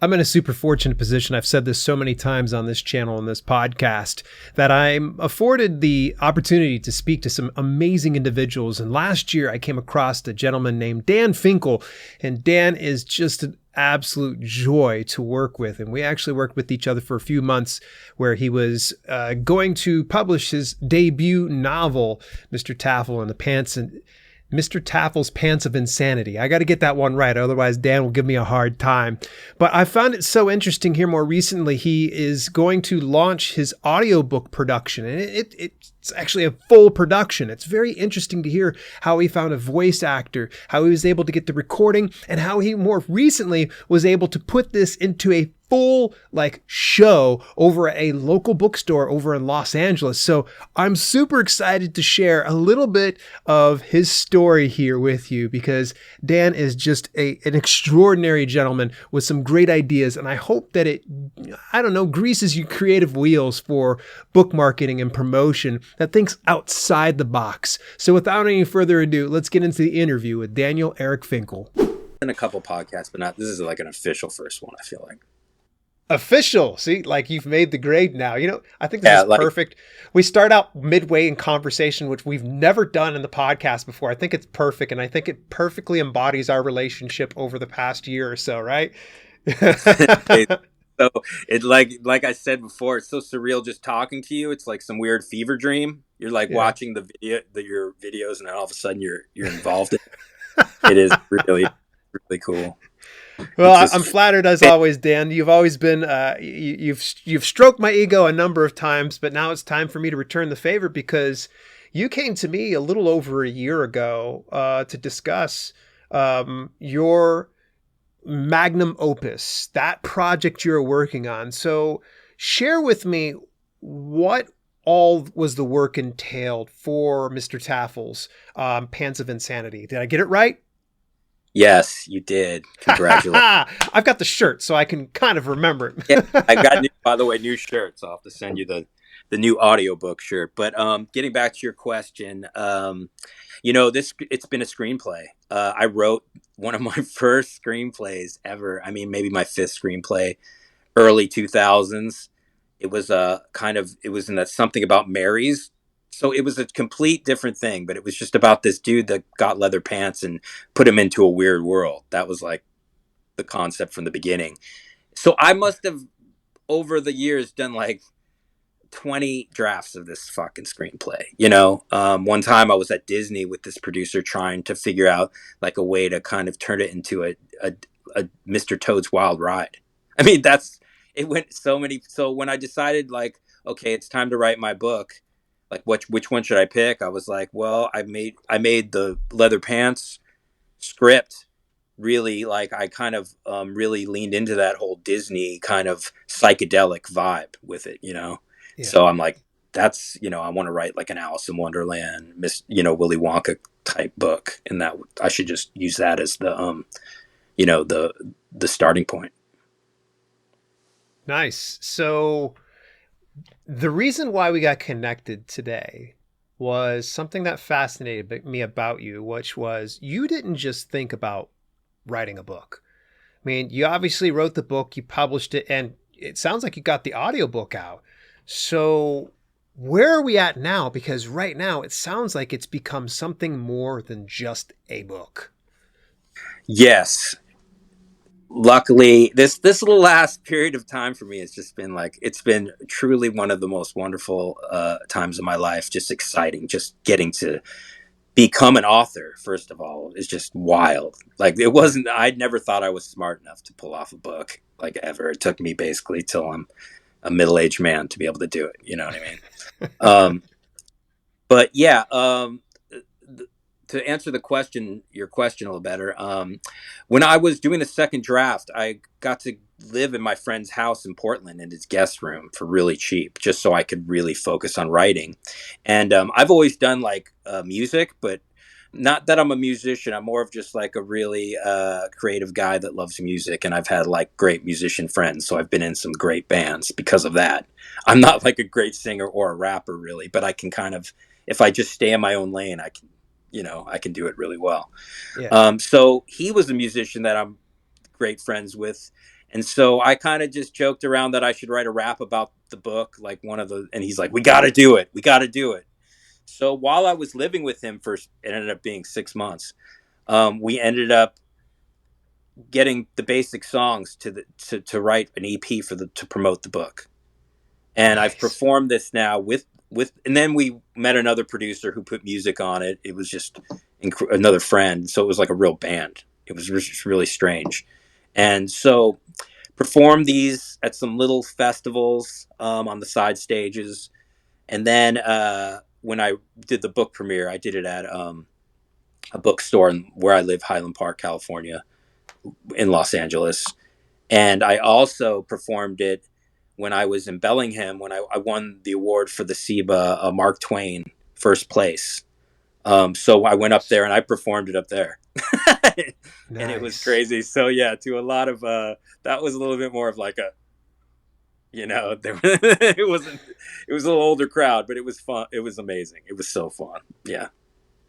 I'm in a super fortunate position. I've said this so many times on this channel and this podcast that I'm afforded the opportunity to speak to some amazing individuals. And last year I came across a gentleman named Dan Finkel, and Dan is just an absolute joy to work with. And we actually worked with each other for a few months where he was going to publish his debut novel, Mr. Taffle's Pants of Insanity. I got to get that one right. Otherwise, Dan will give me a hard time. But I found it so interesting here more recently. He is going to launch his audiobook production, and it's actually a full production. It's very interesting to hear how he found a voice actor, how he was able to get the recording, and how he more recently was able to put this into a full show over at a local bookstore over in Los Angeles. So I'm super excited to share a little bit of his story here with you, because Dan is just an extraordinary gentleman with some great ideas. And I hope that it, greases your creative wheels for book marketing and promotion that thinks outside the box. So without any further ado, let's get into the interview with Daniel Eric Finkel. In a couple podcasts, but this is like an official first one, I feel like. Official. See, you've made the grade now. I think this is perfect. We start out midway in conversation, which we've never done in the podcast before. I think it's perfect, and I think it perfectly embodies our relationship over the past year or so, right? So it like I said before, it's so surreal just talking to you. It's like some weird fever dream. You're watching your videos, and then all of a sudden you're involved in it. It is really, really cool. Well, I'm flattered as always, Dan. You've always been you've stroked my ego a number of times, but now it's time for me to return the favor, because you came to me a little over a year ago to discuss your magnum opus, that project you're working on. So share with me what all was the work entailed for Mr. Taffle's Pants of Insanity. Did I get it right? Yes, you did. Congratulations. I've got the shirt, so I can kind of remember it. Yeah, I got new shirts. I'll have to send you the new audiobook shirt. But getting back to your question, it's been a screenplay. I wrote one of my first screenplays ever. I mean, maybe my fifth screenplay, early 2000s. It was it was in that Something About Mary's. So it was a complete different thing, but it was just about this dude that got leather pants and put him into a weird world. That was like the concept from the beginning. So I must have, over the years, done like 20 drafts of this fucking screenplay. One time I was at Disney with this producer trying to figure out like a way to kind of turn it into a Mr. Toad's Wild Ride. I mean, it went so many. So when I decided okay, it's time to write my book, which one should I pick? I was like, well, I made the leather pants script really, I kind of really leaned into that whole Disney kind of psychedelic vibe with it, Yeah. So I'm like, that's, I want to write like an Alice in Wonderland, Willy Wonka type book, and that I should just use that as the the starting point. Nice. So the reason why we got connected today was something that fascinated me about you, which was you didn't just think about writing a book. I mean, you obviously wrote the book, you published it, and it sounds like you got the audiobook out. So where are we at now? Because right now it sounds like it's become something more than just a book. Yes. Luckily, this little last period of time for me has just been it's been truly one of the most wonderful times of my life. Just exciting. Just getting to become an author, first of all, is just wild. I'd never thought I was smart enough to pull off a book ever. It took me basically till I'm a middle-aged man to be able to do it. You know what I mean? But yeah, to answer your question a little better, when I was doing the second draft, I got to live in my friend's house in Portland in his guest room for really cheap, just so I could really focus on writing. And I've always done music, but not that I'm a musician. I'm more of just a really creative guy that loves music, and I've had great musician friends, so I've been in some great bands because of that. I'm not a great singer or a rapper really, but I can kind of, if I just stay in my own lane, I can do it really well. Yeah. So he was a musician that I'm great friends with. And so I kind of just joked around that I should write a rap about the book, like and he's like, we got to do it. We got to do it. So while I was living with him it ended up being 6 months. We ended up getting the basic songs to write an EP to promote the book. And I've Nice. performed this now and then we met another producer who put music on it. It was just another friend. So it was like a real band. It was just really strange. And so performed these at some little festivals on the side stages. And then when I did the book premiere, I did it at a bookstore where I live, Highland Park, California, in Los Angeles. And I also performed it when I was in Bellingham, when I won the award for the SIBA Mark Twain first place. So I went up there and I performed it up there. And it was Nice. crazy. So yeah, to a lot of that was a little bit more of like it wasn't, it was a little older crowd, but it was fun. It was amazing. It was so fun. Yeah.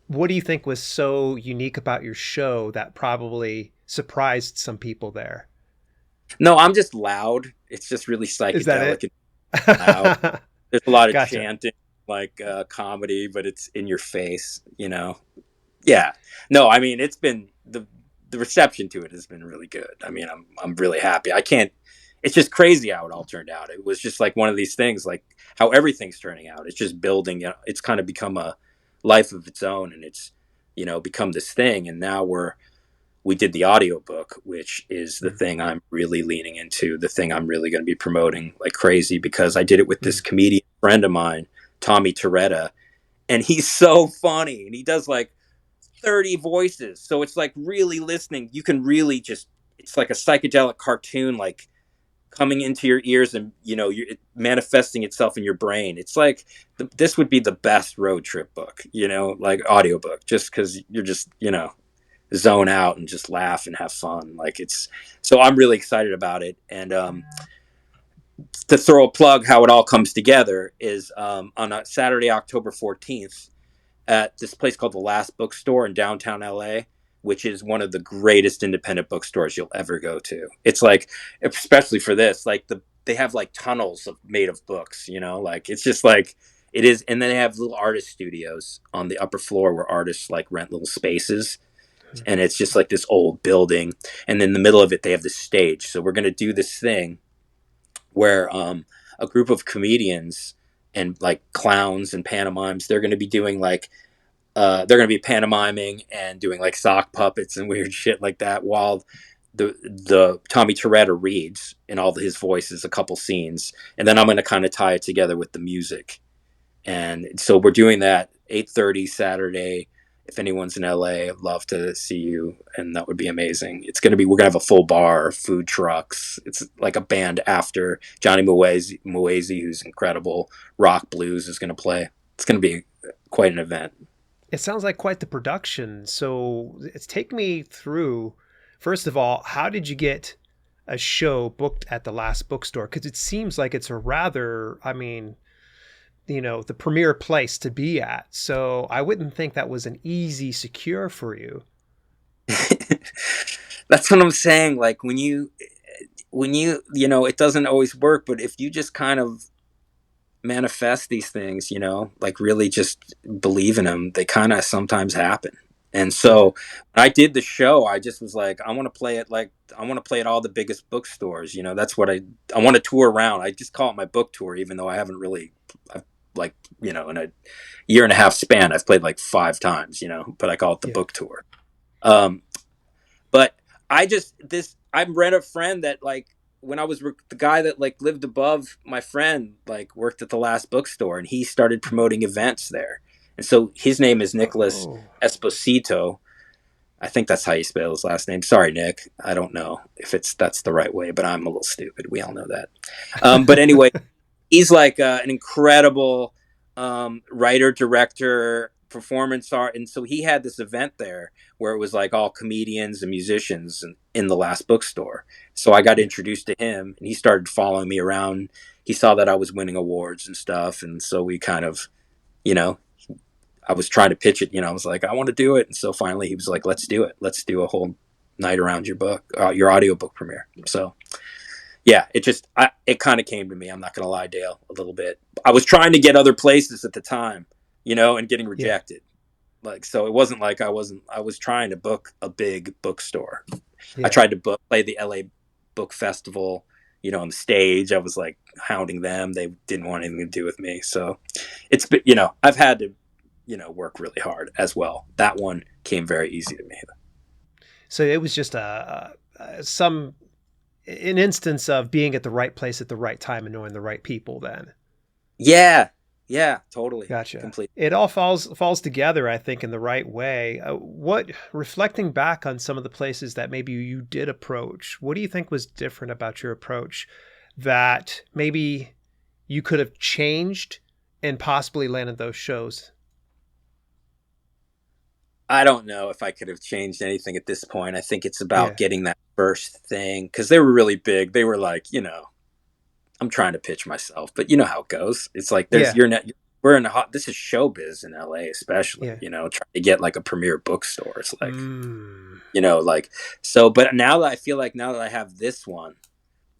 What do you think was so unique about your show that probably surprised some people there? No, I'm just loud. It's just really Is that psychedelic it? and loud. There's a lot of Gotcha. chanting, like comedy, but it's in your face, you know. Yeah. No, I mean, it's been the reception to it has been really good. I mean, I'm really happy. I can't. It's just crazy how it all turned out. It was just like one of these things, like how everything's turning out. It's just building. It's kind of become a life of its own, and it's become this thing. And now we did the audiobook, which is the thing I'm really leaning into, the thing I'm really going to be promoting like crazy, because I did it with this Mm. comedian friend of mine, Tommy Toretta, and he's so funny and he does like 30 voices. So it's like really listening. You can really just, it's like a psychedelic cartoon, like coming into your ears and, you're manifesting itself in your brain. It's like, this would be the best road trip book, like audiobook, just because you're just, zone out and just laugh and have fun. Like so I'm really excited about it. And to throw a plug, how it all comes together is on a Saturday, October 14th, at this place called the Last Bookstore in downtown LA, which is one of the greatest independent bookstores you'll ever go to. It's like, especially for this, like they have like tunnels made of books, like it's just like it is. And then they have little artist studios on the upper floor where artists like rent little spaces, and it's just like this old building, and in the middle of it they have this stage. So we're going to do this thing where a group of comedians and like clowns and pantomimes, they're going to be doing like they're going to be pantomiming and doing like sock puppets and weird shit like that, while the Tommy Toretta reads in all his voices a couple scenes, and then I'm going to kind of tie it together with the music. And so we're doing that 8:30 Saturday. If anyone's in LA, I'd love to see you, and that would be amazing. We're gonna have a full bar, food trucks. It's like a band after Johnny Muezi, who's incredible. Rock blues is gonna play. It's gonna be quite an event. It sounds like quite the production. So take me through, first of all, how did you get a show booked at the Last Bookstore? Because it seems like it's a rather, I mean, the premier place to be at. So I wouldn't think that was an easy secure for you. That's what I'm saying. Like it doesn't always work, but if you just kind of manifest these things, like really just believe in them, they kind of sometimes happen. And so when I did the show, I just was like, I want to play it, like I want to play at all the biggest bookstores. That's what I want to tour around. I just call it my book tour, even though I haven't really, I've, like, in a year and a half span, I've played like 5 times, but I call it the Yeah. book tour. But I read a friend that, like, when I was the guy that like lived above my friend, like worked at the Last Bookstore, and he started promoting events there. And so his name is Nicholas Oh. Esposito. I think that's how you spell his last name. Sorry, Nick. I don't know if that's the right way, but I'm a little stupid. We all know that. But anyway, he's like an incredible writer, director, performance art, and so he had this event there where it was like all comedians and musicians in the Last Bookstore. So I got introduced to him, and he started following me around. He saw that I was winning awards and stuff, and so we kind of, you know, I was trying to pitch it. I was like, I want to do it, and so finally he was like, let's do it. Let's do a whole night around your book, your audiobook premiere. So Yeah, it kind of came to me. I'm not gonna lie, Dale, a little bit. I was trying to get other places at the time, and getting Yeah. rejected. Like, so it wasn't like I was trying to book a big bookstore. I Yeah. tried to play the LA Book Festival, on the stage. I was like hounding them. They didn't want anything to do with me. So it's been, I've had to, work really hard as well. That one came very easy to me. So it was just some an instance of being at the right place at the right time and knowing the right people then. Yeah. Yeah, totally. Gotcha. Completely. It all falls together, I think, in the right way. What reflecting back on some of the places that maybe you did approach, what do you think was different about your approach that maybe you could have changed and possibly landed those shows? I don't know if I could have changed anything at this point. I think it's about Yeah. getting that first thing because they were really big. They were like, I'm trying to pitch myself, but you know how it goes. It's like Yeah. we're in a hot. This is showbiz in LA, especially. Yeah. Trying to get like a premier bookstore. It's like, Mm. like so. But now that I feel like now that I have this one,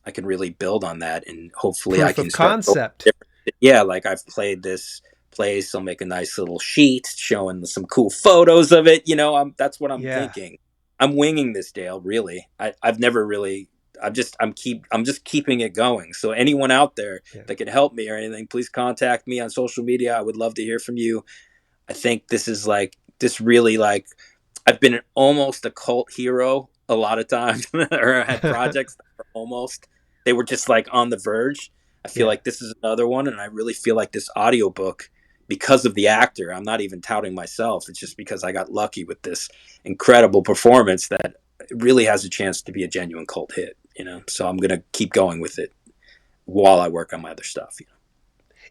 I can really build on that, and hopefully I Proof can of start. concept. Different. Yeah, like I've played this place. I'll make a nice little sheet showing some cool photos of it. That's what I'm Yeah. thinking. I'm winging this, Dale. Really, I've never really. I'm just keeping it going. So anyone out there Yeah. that can help me or anything, please contact me on social media. I would love to hear from you. I think this really like I've been almost a cult hero a lot of times, or I had projects that were almost they were just like on the verge. I feel Yeah. like this is another one, and I really feel like this audiobook, because of the actor, I'm not even touting myself. It's just because I got lucky with this incredible performance that it really has a chance to be a genuine cult hit. So I'm gonna keep going with it while I work on my other stuff.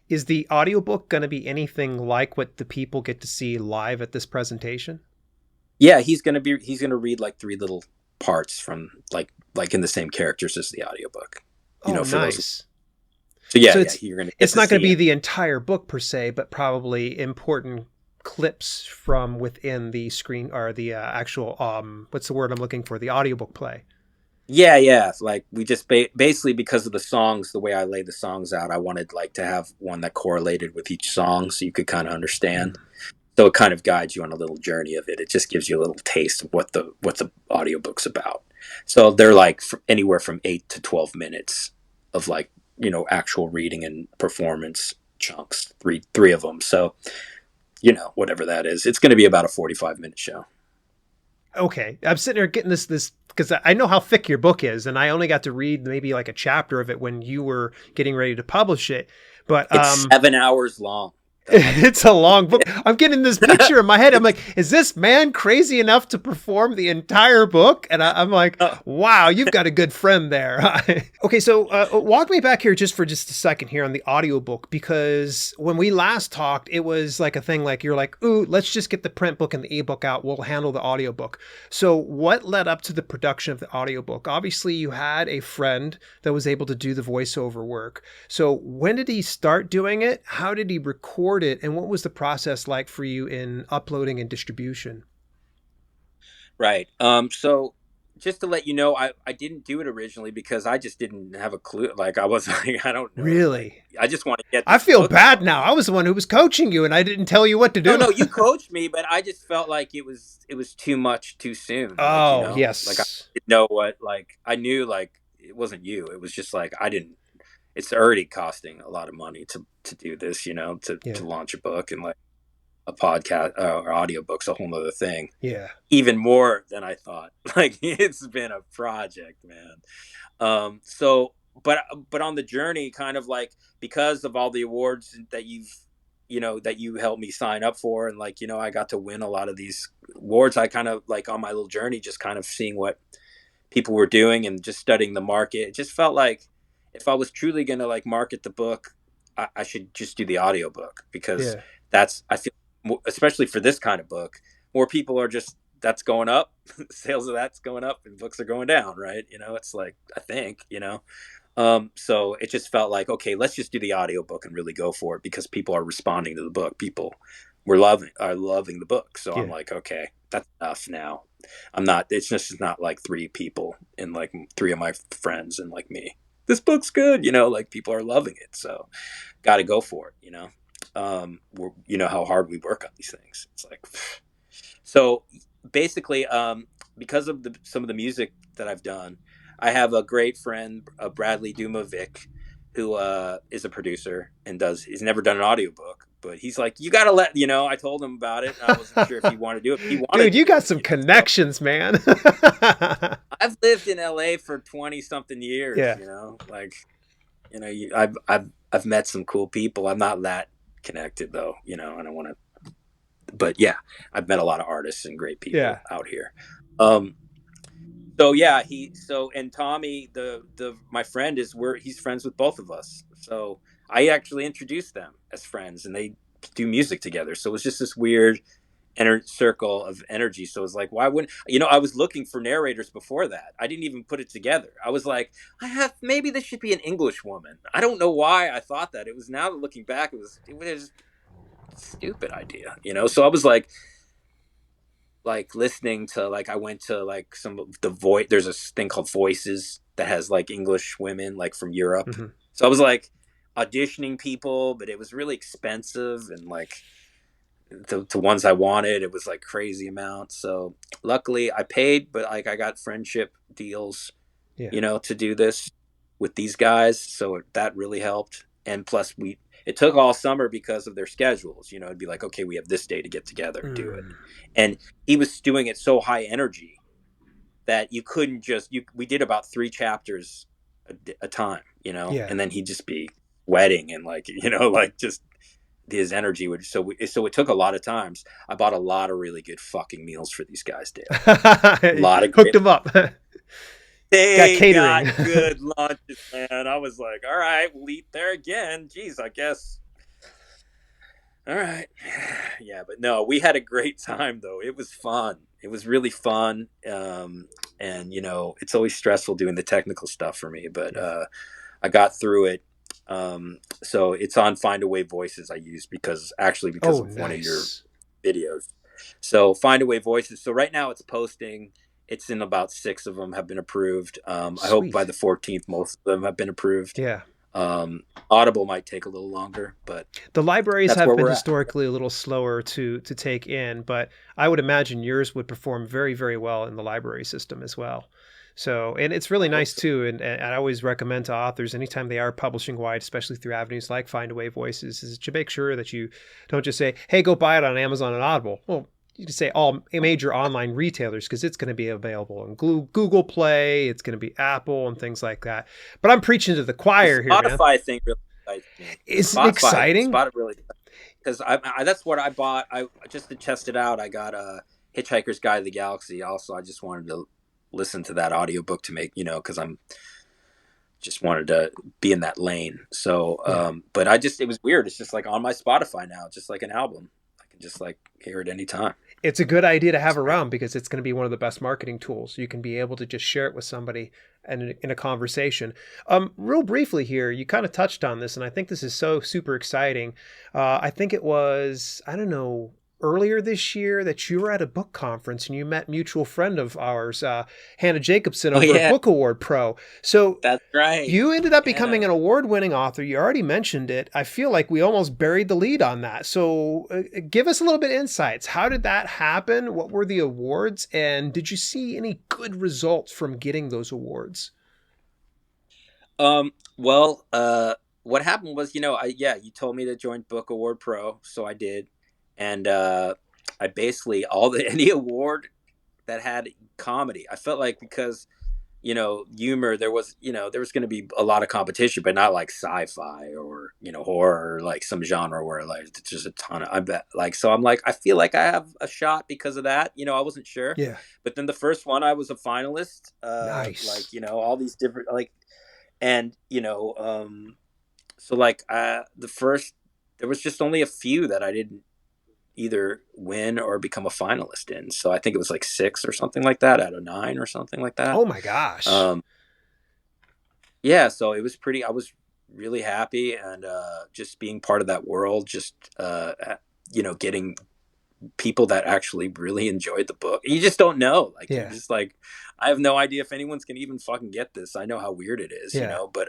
Is the audiobook going to be anything like what the people get to see live at this presentation? Yeah, he's gonna read like three little parts from like in the same characters as the audiobook. Oh, For those. nice. So yeah, So yeah, you're gonna get it's to not going to see be him. the entire book per se, but probably important clips from within the screen or the actual what's the word I'm looking for? The audiobook play. Yeah, yeah. Like we just basically because of the songs, the way I laid the songs out, I wanted like to have one that correlated with each song, so you could kind of understand. Mm. So it kind of guides you on a little journey of it. It just gives you a little taste of what the audiobook's about. So they're like anywhere from 8 to 12 minutes of like actual reading and performance chunks. Three of them. So whatever that is, it's going to be about a 45-minute show. Okay, I'm sitting here getting this because I know how thick your book is, and I only got to read maybe like a chapter of it when you were getting ready to publish it. But It's 7 hours long. it's a long book. I'm getting this picture in my head. I'm like, is this man crazy enough to perform the entire book? And I'm like, wow, you've got a good friend there. Okay, so walk me back here for just a second here on the audiobook, because when we last talked, it was like a thing like you're like, ooh, let's just get the print book and the ebook out. We'll handle the audiobook. So what led up to the production of the audiobook? Obviously, you had a friend that was able to do the voiceover work. So when did he start doing it? How did he record it, and what was the process like for you in uploading and distribution? Right. So just to let you know, I didn't do it originally because I just didn't have a clue. Like I was like, I don't know. Like Really? I just want to get I this feel book bad out. now. I was the one who was coaching you and I didn't tell you what to No, do. no, you coached me, but I just felt like it was too much too soon. Like, Oh, like I yes. didn't know what, like I knew like it wasn't you. It was just like I didn't it's already costing a lot of money to do this, Yeah. to launch a book, and like a podcast or audiobook's a whole other thing. Yeah. Even more than I thought. Like it's been a project, man. So but on the journey, kind of like because of all the awards that that you helped me sign up for, and like I got to win a lot of these awards. I kind of like on my little journey, just kind of seeing what people were doing and just studying the market. It just felt like if I was truly going to like market the book, I should just do the audiobook because Yeah. I feel especially for this kind of book, more people are just that's going up, sales of that's going up, and books are going down, right? It's like I think. So it just felt like okay, let's just do the audiobook and really go for it because people are responding to the book. People are loving the book. So I'm Yeah. like, okay, that's enough now. I'm not. It's just not like three people and like three of my friends and like me. this book's good, like people are loving it. So got to go for it, you know how hard we work on these things. It's like, so basically, because of some of the music that I've done, I have a great friend, Bradley Dumovic, who is a producer and he's never done an audiobook, but he's like, you got to I told him about it, and I wasn't sure if he wanted to do it. He wanted Dude, to you do got it, some so connections, man. I've lived in LA for 20 something years, Yeah. like, I've met some cool people. I'm not that connected though, I don't want to, but yeah, I've met a lot of artists and great Yeah. people out here. Um, so yeah, and Tommy, the my friend he's friends with both of us. So I actually introduced them as friends, and they do music together. So it was just this weird circle of energy. So it's like, why wouldn't I was looking for narrators before that. I didn't even put it together. I was like, maybe this should be an English woman. I don't know why I thought that. It was, now looking back, it was a stupid idea, So I was like listening to, like, I went to like some of the voice. There's a thing called Voices that has like English women like from Europe. Mm-hmm. So I was like auditioning people, but it was really expensive, and like the ones I wanted, it was like crazy amounts. So luckily I paid, but like I got friendship deals, Yeah. to do this with these guys. So that really helped. And plus it took all summer because of their schedules, it'd be like, okay, we have this day to get together and do it. And he was doing it so high energy that you couldn't we did about 3 chapters a time, Yeah. and then he'd just be sweating and like, like just his energy would, so it took a lot of times. I bought a lot of really good fucking meals for these guys, Dale. A lot of Hooked great. them up. Got They catering. got good lunches, man. I was like, all right, we'll eat there again. Jeez, I guess. All right. Yeah, but no, we had a great time though. It was fun. It was really fun. And it's always stressful doing the technical stuff for me, but I got through it. So it's on Find Away Voices I use because of one of your videos. So Find Away Voices. So right now it's posting. It's in about 6 of them have been approved. I hope by the 14th most of them have been approved. Yeah. Audible might take a little longer, but the libraries have been historically a little slower to take in, but I would imagine yours would perform very, very well in the library system as well. So, and it's really nice too. And I always recommend to authors, anytime they are publishing wide, especially through avenues like Find Away Voices, is to make sure that you don't just say, hey, go buy it on Amazon and Audible. Well, you can say all major online retailers, because it's going to be available in Google Play, it's going to be Apple and things like that. But I'm preaching to the choir here, man. Spotify thing really excites me. Is it exciting? Spotify really, because that's what I bought. I just to test it out. I got a Hitchhiker's Guide to the Galaxy. Also, I just wanted to listen to that audiobook to make, because I'm just wanted to be in that lane. So, but it was weird. It's just like on my Spotify now, just like an album. I can just like hear it anytime. It's a good idea to have around because it's going to be one of the best marketing tools. You can be able to just share it with somebody and in a conversation. Real briefly here, you kind of touched on this, and I think this is so super exciting. I think it was, I don't know, earlier this year that you were at a book conference and you met mutual friend of ours, Hannah Jacobson over at Book Award Pro. So that's right. You ended up becoming an award-winning author. You already mentioned it. I feel like we almost buried the lead on that. So give us a little bit of insights. How did that happen? What were the awards? And did you see any good results from getting those awards? Well, what happened was, you told me to join Book Award Pro, so I did. And I basically any award that had comedy, I felt like, because humor, there was going to be a lot of competition, but not like sci-fi or horror, or like some genre where like it's just a ton of, I bet, like, so I'm like, I feel like I have a shot because of that. I wasn't sure. Yeah. But then the first one I was a finalist. Nice. Like all these different, like, and so like the first, there was just only a few that I didn't either win or become a finalist in. So I think it was like 6 or something like that out of 9 or something like that. Oh my gosh. Yeah. So it was I was really happy, and just being part of that world, just, getting people that actually really enjoyed the book. You just don't know. Like, you're Yeah. just like, I have no idea if anyone's gonna even fucking get this. I know how weird it is, Yeah. but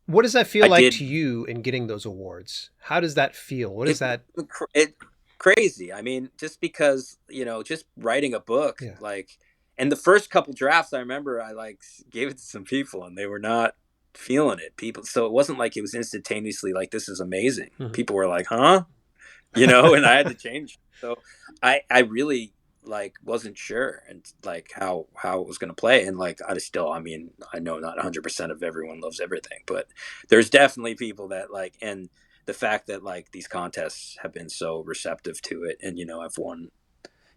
What does that feel I like did to you in getting those awards? How does that feel? What is that? it crazy. I mean, just because, just writing a book, Yeah. like, and the first couple drafts, I remember I like gave it to some people and they were not feeling it. People, so it wasn't like it was instantaneously like, this is amazing. Mhm. People were like, huh? And I had to change. So I really like wasn't sure and like how it was going to play. And like, I mean, I know not 100% of everyone loves everything, but there's definitely people that like, and the fact that like these contests have been so receptive to it. And, I've won,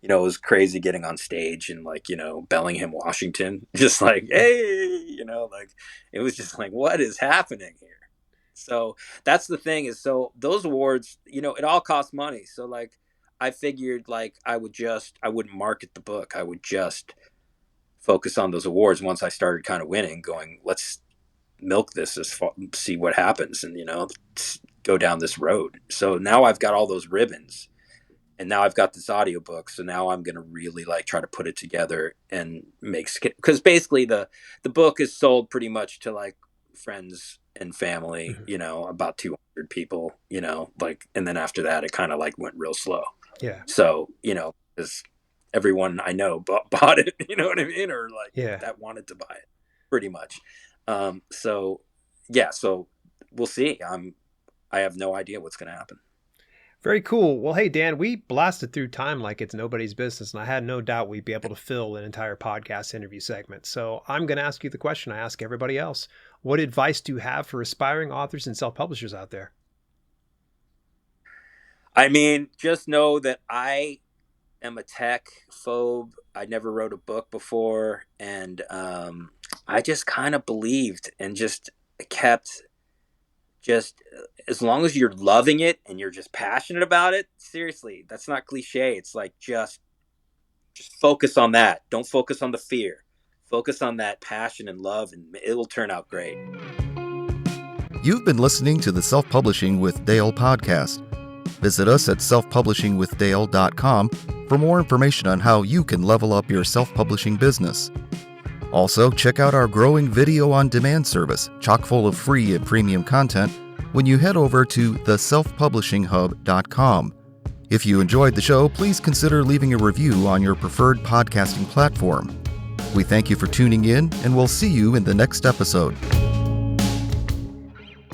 it was crazy getting on stage and like, Bellingham, Washington, just like, hey, like it was just like, what is happening here? So that's the thing is, so those awards, it all costs money. So like, I figured like I wouldn't market the book. I would just focus on those awards. Once I started kind of winning, going, let's milk this see what happens, and go down this road. So now I've got all those ribbons, and now I've got this audiobook. So now I'm gonna really like try to put it together and because basically the book is sold pretty much to like friends and family, about 200 people, like, and then after that it kind of like went real slow. Yeah. So, because everyone I know bought it, you know what I mean? Or like that wanted to buy it pretty much. So yeah, so we'll see. I have no idea what's going to happen. Very cool. Well, hey, Dan, we blasted through time like it's nobody's business, and I had no doubt we'd be able to fill an entire podcast interview segment. So I'm going to ask you the question I ask everybody else. What advice do you have for aspiring authors and self-publishers out there? I mean, just know that I am a tech phobe. I never wrote a book before, and I just kind of believed and just kept as long as you're loving it and you're just passionate about it, seriously, that's not cliche. It's like just focus on that. Don't focus on the fear. Focus on that passion and love, and it will turn out great. You've been listening to the Self-Publishing with Dale podcast. Visit us at selfpublishingwithdale.com for more information on how you can level up your self-publishing business. Also, check out our growing video-on-demand service, chock full of free and premium content, when you head over to theselfpublishinghub.com. If you enjoyed the show, please consider leaving a review on your preferred podcasting platform. We thank you for tuning in, and we'll see you in the next episode.